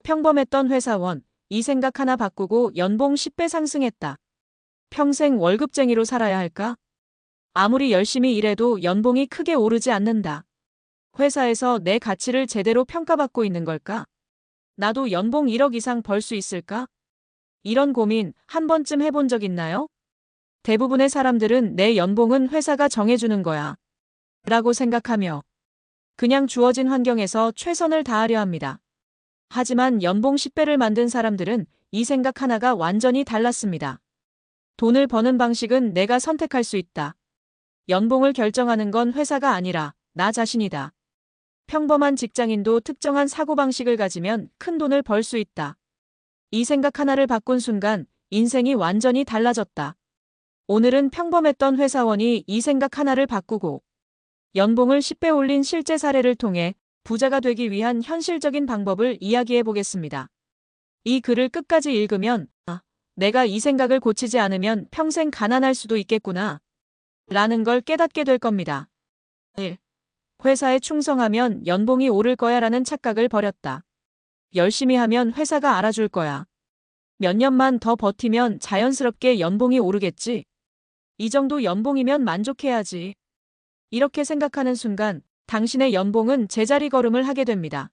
평범했던 회사원, 이 생각 하나 바꾸고 연봉 10배 상승했다. 평생 월급쟁이로 살아야 할까? 아무리 열심히 일해도 연봉이 크게 오르지 않는다. 회사에서 내 가치를 제대로 평가받고 있는 걸까? 나도 연봉 1억 이상 벌 수 있을까? 이런 고민 한 번쯤 해본 적 있나요? 대부분의 사람들은 내 연봉은 회사가 정해주는 거야 라고 생각하며 그냥 주어진 환경에서 최선을 다하려 합니다. 하지만 연봉 10배를 만든 사람들은 이 생각 하나가 완전히 달랐습니다. 돈을 버는 방식은 내가 선택할 수 있다. 연봉을 결정하는 건 회사가 아니라 나 자신이다. 평범한 직장인도 특정한 사고방식을 가지면 큰 돈을 벌 수 있다. 이 생각 하나를 바꾼 순간 인생이 완전히 달라졌다. 오늘은 평범했던 회사원이 이 생각 하나를 바꾸고 연봉을 10배 올린 실제 사례를 통해 부자가 되기 위한 현실적인 방법을 이야기해 보겠습니다. 이 글을 끝까지 읽으면 내가 이 생각을 고치지 않으면 평생 가난할 수도 있겠구나 라는 걸 깨닫게 될 겁니다. 1. 회사에 충성하면 연봉이 오를 거야 라는 착각을 버렸다. 열심히 하면 회사가 알아줄 거야. 몇 년만 더 버티면 자연스럽게 연봉이 오르겠지. 이 정도 연봉이면 만족해야지. 이렇게 생각하는 순간 당신의 연봉은 제자리 걸음을 하게 됩니다.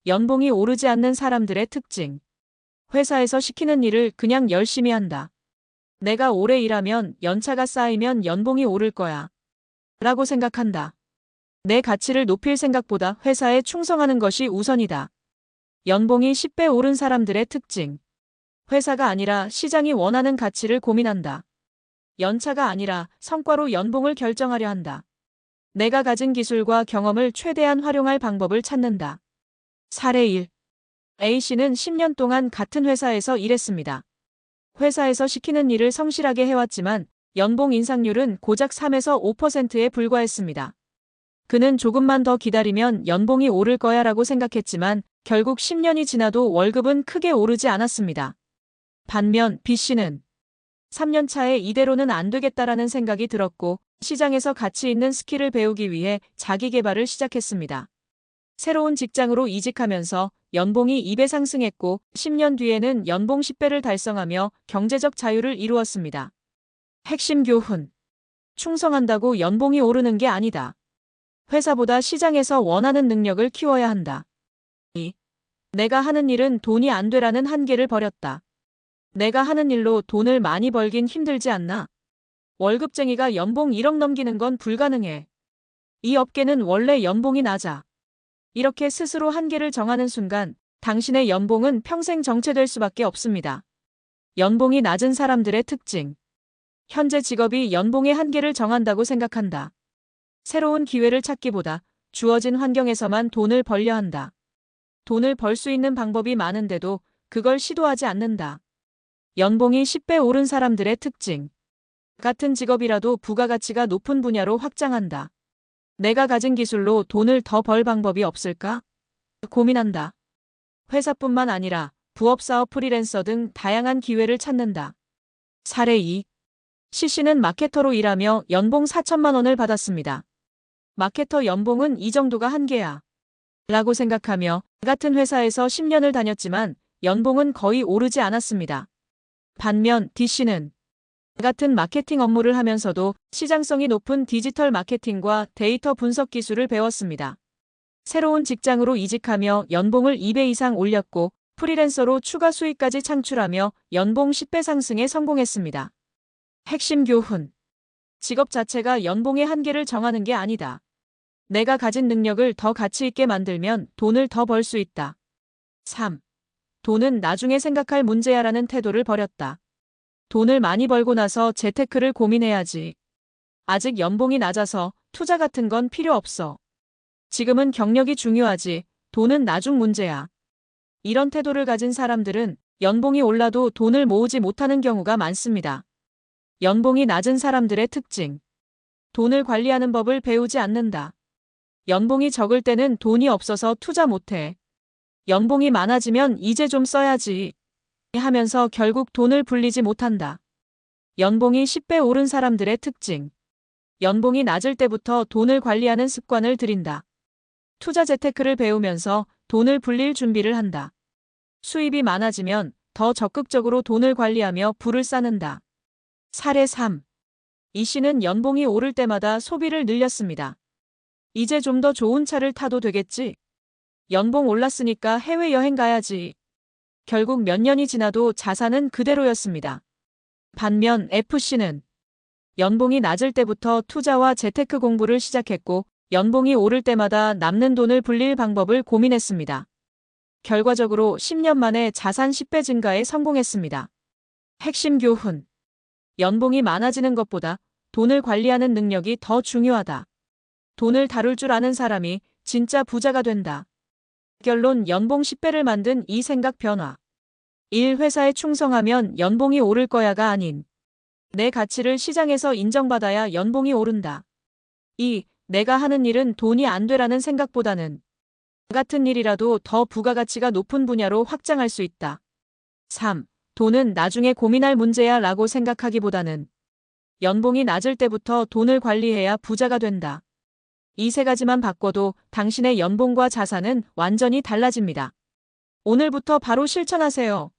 연봉이 오르지 않는 사람들의 특징. 회사에서 시키는 일을 그냥 열심히 한다. 내가 오래 일하면 연차가 쌓이면 연봉이 오를 거야 라고 생각한다. 내 가치를 높일 생각보다 회사에 충성하는 것이 우선이다. 연봉이 10배 오른 사람들의 특징. 회사가 아니라 시장이 원하는 가치를 고민한다. 연차가 아니라 성과로 연봉을 결정하려 한다. 내가 가진 기술과 경험을 최대한 활용할 방법을 찾는다. 사례 1. A씨는 10년 동안 같은 회사에서 일했습니다. 회사에서 시키는 일을 성실하게 해왔지만 연봉 인상률은 고작 3에서 5%에 불과했습니다. 그는 조금만 더 기다리면 연봉이 오를 거야 라고 생각했지만 결국 10년이 지나도 월급은 크게 오르지 않았습니다. 반면 B씨는 3년 차에 이대로는 안 되겠다라는 생각이 들었고 시장에서 가치 있는 스킬을 배우기 위해 자기 개발을 시작했습니다. 새로운 직장으로 이직하면서 연봉이 2배 상승했고 10년 뒤에는 연봉 10배를 달성하며 경제적 자유를 이루었습니다. 핵심 교훈. 충성한다고 연봉이 오르는 게 아니다. 회사보다 시장에서 원하는 능력을 키워야 한다. 2. 내가 하는 일은 돈이 안 되라는 한계를 버렸다. 내가 하는 일로 돈을 많이 벌긴 힘들지 않나? 월급쟁이가 연봉 1억 넘기는 건 불가능해. 이 업계는 원래 연봉이 낮아. 이렇게 스스로 한계를 정하는 순간 당신의 연봉은 평생 정체될 수밖에 없습니다. 연봉이 낮은 사람들의 특징. 현재 직업이 연봉의 한계를 정한다고 생각한다. 새로운 기회를 찾기보다 주어진 환경에서만 돈을 벌려 한다. 돈을 벌 수 있는 방법이 많은데도 그걸 시도하지 않는다. 연봉이 10배 오른 사람들의 특징. 같은 직업이라도 부가가치가 높은 분야로 확장한다. 내가 가진 기술로 돈을 더 벌 방법이 없을까? 고민한다. 회사뿐만 아니라 부업 사업 프리랜서 등 다양한 기회를 찾는다. 사례 2. C씨는 마케터로 일하며 연봉 4천만 원을 받았습니다. 마케터 연봉은 이 정도가 한계야 라고 생각하며 같은 회사에서 10년을 다녔지만 연봉은 거의 오르지 않았습니다. 반면 D씨는 같은 마케팅 업무를 하면서도 시장성이 높은 디지털 마케팅과 데이터 분석 기술을 배웠습니다. 새로운 직장으로 이직하며 연봉을 2배 이상 올렸고 프리랜서로 추가 수익까지 창출하며 연봉 10배 상승에 성공했습니다. 핵심 교훈. 직업 자체가 연봉의 한계를 정하는 게 아니다. 내가 가진 능력을 더 가치 있게 만들면 돈을 더 벌 수 있다. 3. 돈은 나중에 생각할 문제야라는 태도를 버렸다. 돈을 많이 벌고 나서 재테크를 고민해야지. 아직 연봉이 낮아서 투자 같은 건 필요 없어. 지금은 경력이 중요하지. 돈은 나중 문제야. 이런 태도를 가진 사람들은 연봉이 올라도 돈을 모으지 못하는 경우가 많습니다. 연봉이 낮은 사람들의 특징. 돈을 관리하는 법을 배우지 않는다. 연봉이 적을 때는 돈이 없어서 투자 못해. 연봉이 많아지면 이제 좀 써야지 하면서 결국 돈을 불리지 못한다. 연봉이 10배 오른 사람들의 특징. 연봉이 낮을 때부터 돈을 관리하는 습관을 들인다. 투자 재테크를 배우면서 돈을 불릴 준비를 한다. 수입이 많아지면 더 적극적으로 돈을 관리하며 부를 쌓는다. 사례 3. 이 씨는 연봉이 오를 때마다 소비를 늘렸습니다. 이제 좀 더 좋은 차를 타도 되겠지? 연봉 올랐으니까 해외여행 가야지. 결국 몇 년이 지나도 자산은 그대로였습니다. 반면 F씨는 연봉이 낮을 때부터 투자와 재테크 공부를 시작했고 연봉이 오를 때마다 남는 돈을 불릴 방법을 고민했습니다. 결과적으로 10년 만에 자산 10배 증가에 성공했습니다. 핵심 교훈. 연봉이 많아지는 것보다 돈을 관리하는 능력이 더 중요하다. 돈을 다룰 줄 아는 사람이 진짜 부자가 된다. 결론 연봉 10배를 만든 이 생각 변화. 1. 회사에 충성하면 연봉이 오를 거야가 아닌 내 가치를 시장에서 인정받아야 연봉이 오른다. 2. 내가 하는 일은 돈이 안 되라는 생각보다는 같은 일이라도 더 부가가치가 높은 분야로 확장할 수 있다. 3. 돈은 나중에 고민할 문제야 라고 생각하기보다는 연봉이 낮을 때부터 돈을 관리해야 부자가 된다. 이 세 가지만 바꿔도 당신의 연봉과 자산은 완전히 달라집니다. 오늘부터 바로 실천하세요.